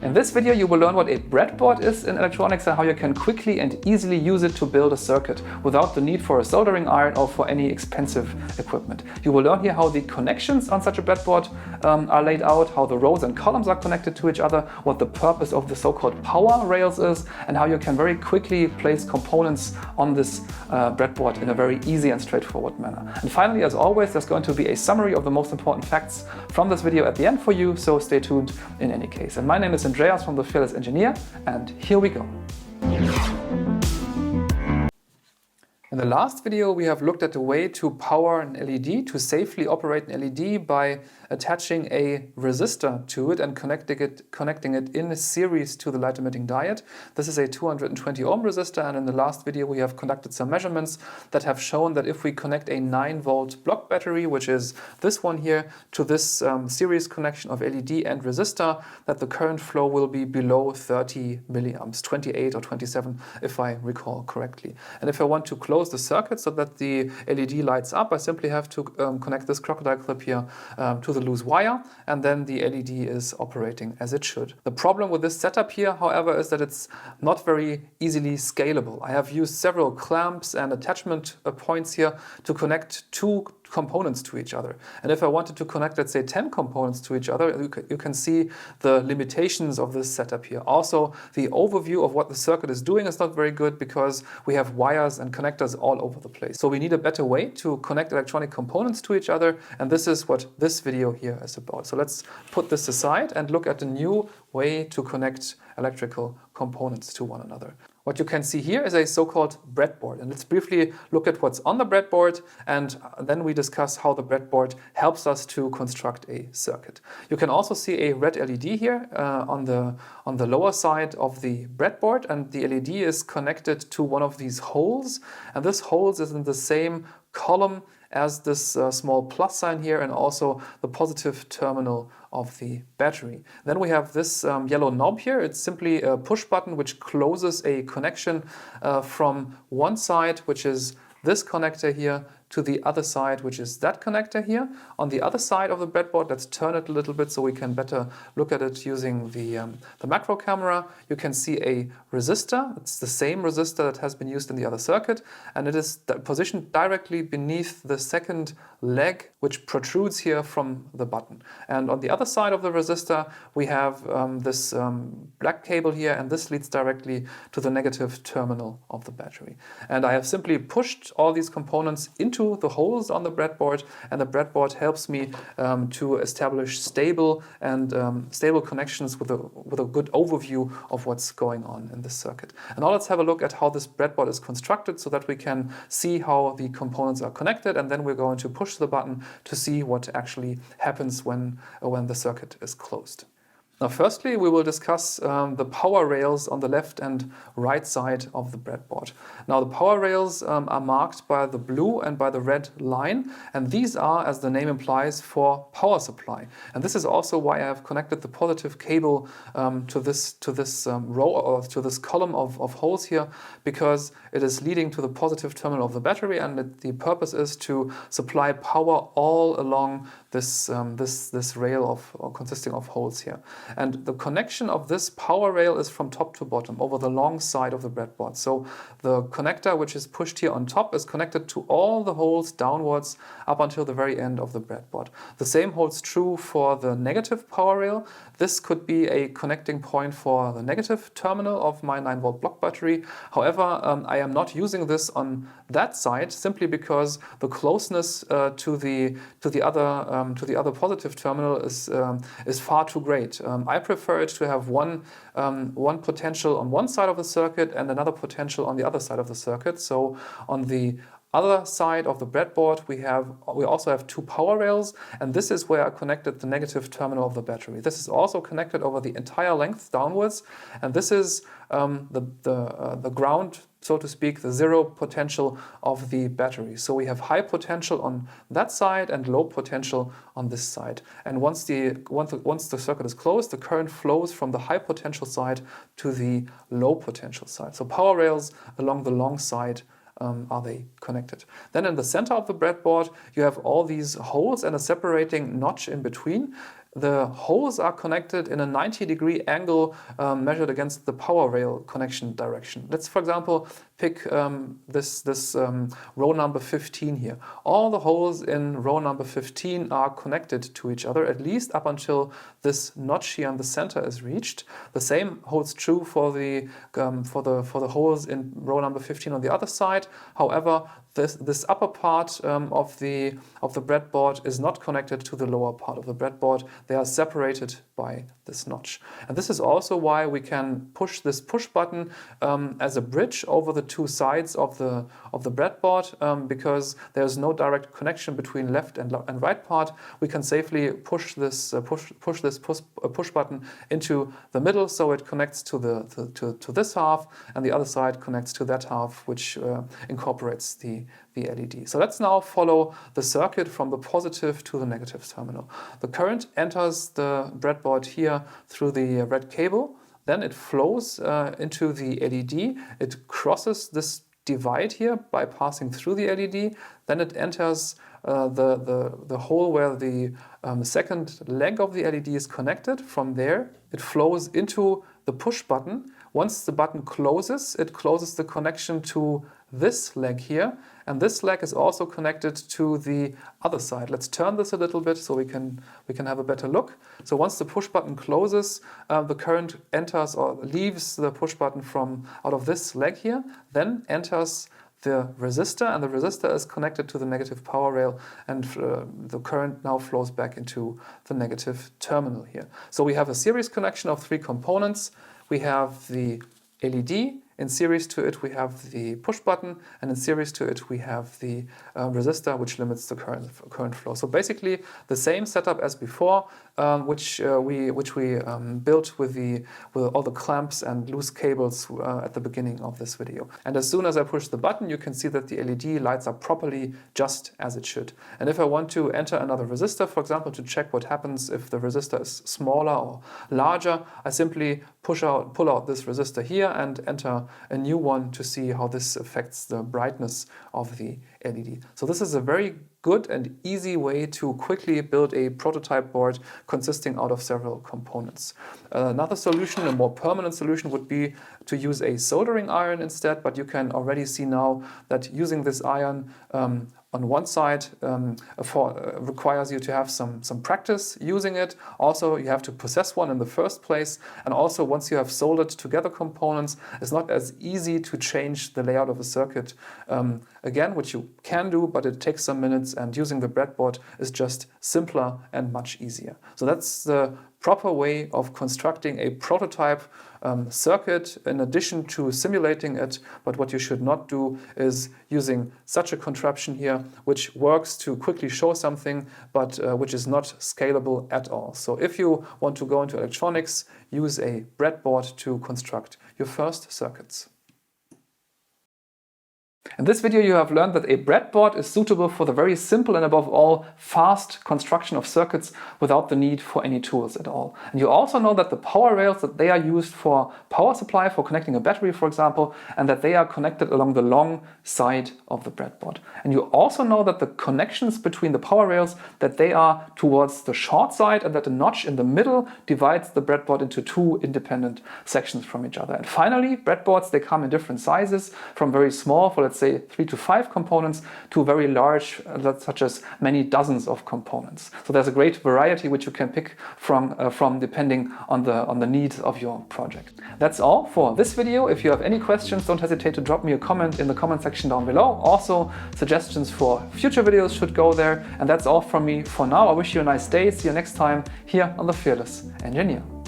In this video you will learn what a breadboard is in electronics and how you can quickly and easily use it to build a circuit without the need for a soldering iron or for any expensive equipment. You will learn here how the connections on such a breadboard are laid out, how the rows and columns are connected to each other, what the purpose of the so-called power rails is, and how you can very quickly place components on this breadboard in a very easy and straightforward manner. And finally, as always, there's going to be a summary of the most important facts from this video at the end for you, so stay tuned in any case. And my name is Andreas from The Fearless Engineer, and here we go. In the last video we have looked at the way to power an LED, to safely operate an LED by attaching a resistor to it and connecting it in a series to the light emitting diode. This is a 220 ohm resistor, and in the last video we have conducted some measurements that have shown that if we connect a 9-volt block battery, which is this one here, to this series connection of LED and resistor, that the current flow will be below 30 milliamps, 28 or 27 if I recall correctly. And if I want to close the circuit so that the LED lights up, I simply have to connect this crocodile clip here to the loose wire, and then the LED is operating as it should. The problem with this setup here, however, is that it's not very easily scalable. I have used several clamps and attachment points here to connect two components to each other. And if I wanted to connect, let's say, 10 components to each other, you can see the limitations of this setup here. Also, the overview of what the circuit is doing is not very good because we have wires and connectors all over the place. So we need a better way to connect electronic components to each other, and this is what this video here is about. So let's put this aside and look at a new way to connect electrical components to one another. What you can see here is a so-called breadboard, and let's briefly look at what's on the breadboard, and then we discuss how the breadboard helps us to construct a circuit. You can also see a red LED here on the lower side of the breadboard, and the LED is connected to one of these holes, and this hole is in the same column as this small plus sign here, and also the positive terminal of the battery. Then we have this yellow knob here. It's simply a push button which closes a connection from one side, which is this connector here, to the other side, which is that connector here. On the other side of the breadboard, let's turn it a little bit so we can better look at it using the macro camera. You can see a resistor. It's the same resistor that has been used in the other circuit, and it is positioned directly beneath the second leg, which protrudes here from the button. And on the other side of the resistor, we have this black cable here, and this leads directly to the negative terminal of the battery. And I have simply pushed all these components into the holes on the breadboard, and the breadboard helps me to establish stable connections with a good overview of what's going on in this circuit. And now let's have a look at how this breadboard is constructed so that we can see how the components are connected, and then we're going to push the button to see what actually happens when the circuit is closed. Now, firstly, we will discuss the power rails on the left and right side of the breadboard. Now, the power rails are marked by the blue and by the red line, and these are, as the name implies, for power supply. And this is also why I have connected the positive cable to this row, or to this column of holes here, because it is leading to the positive terminal of the battery, and the purpose is to supply power all along this rail consisting of holes here. And the connection of this power rail is from top to bottom over the long side of the breadboard. So the connector which is pushed here on top is connected to all the holes downwards up until the very end of the breadboard. The same holds true for the negative power rail. This could be a connecting point for the negative terminal of my 9-volt block battery. However, I am not using this on that side simply because the closeness to the other positive terminal is far too great. I prefer it to have one potential on one side of the circuit and another potential on the other side of the circuit. So on the other side of the breadboard, we also have two power rails, and this is where I connected the negative terminal of the battery. This is also connected over the entire length downwards, and this is the ground, so to speak, the zero potential of the battery. So we have high potential on that side and low potential on this side. And once the circuit is closed, the current flows from the high potential side to the low potential side. So power rails along the long side are they connected. Then in the center of the breadboard, you have all these holes and a separating notch in between. the holes are connected in a 90-degree angle measured against the power rail connection direction. Let's, for example, pick this row number 15 here. All the holes in row number 15 are connected to each other, at least up until this notch here in the center is reached. The same holds true for the holes in row number 15 on the other side. However, this upper part of the breadboard is not connected to the lower part of the breadboard. They are separated by this notch. And this is also why we can push this push button as a bridge over the two sides of the breadboard, because there's no direct connection between left and right part. We can safely push this push button into the middle, so it connects to this half, and the other side connects to that half, which incorporates the LED. So let's now follow the circuit from the positive to the negative terminal. The current enters the breadboard here through the red cable. Then it flows into the LED. It crosses this divide here by passing through the LED. Then it enters the hole where the second leg of the LED is connected. From there, it flows into the push button. Once the button closes, it closes the connection to this leg here, and this leg is also connected to the other side. Let's turn this a little bit so we can have a better look. So once the push button closes, the current enters or leaves the push button from out of this leg here, then enters the resistor, and the resistor is connected to the negative power rail, and the current now flows back into the negative terminal here. So we have a series connection of three components. We have the LED, in series to it we have the push button, and in series to it we have the resistor, which limits the current flow. So basically the same setup as before, which we built with all the clamps and loose cables at the beginning of this video. And as soon as I push the button, you can see that the LED lights up properly, just as it should. And if I want to enter another resistor, for example, to check what happens if the resistor is smaller or larger, I simply pull out this resistor here and enter a new one to see how this affects the brightness of the LED. So this is a very good and easy way to quickly build a prototype board consisting out of several components. Another solution, a more permanent solution, would be to use a soldering iron instead, but you can already see now that using this iron on one side requires you to have some practice using it. Also, you have to possess one in the first place, and also once you have soldered together components, it's not as easy to change the layout of a circuit again, which you can do, but it takes some minutes, and using the breadboard is just simpler and much easier. So that's the proper way of constructing a prototype circuit in addition to simulating it. But what you should not do is using such a contraption here, which works to quickly show something, but which is not scalable at all. So if you want to go into electronics, use a breadboard to construct your first circuits. In this video you have learned that a breadboard is suitable for the very simple and above all fast construction of circuits without the need for any tools at all. And you also know that the power rails, that they are used for power supply, for connecting a battery for example, and that they are connected along the long side of the breadboard. And you also know that the connections between the power rails, that they are towards the short side, and that the notch in the middle divides the breadboard into two independent sections from each other. And finally, breadboards, they come in different sizes, from very small, for let's say 3 to 5 components, to very large, such as many dozens of components. So there's a great variety which you can pick from depending on the needs of your project. That's all for this video. If you have any questions, don't hesitate to drop me a comment in the comment section down below. Also, suggestions for future videos should go there. And that's all from me for now. I wish you a nice day. See you next time here on The Fearless Engineer.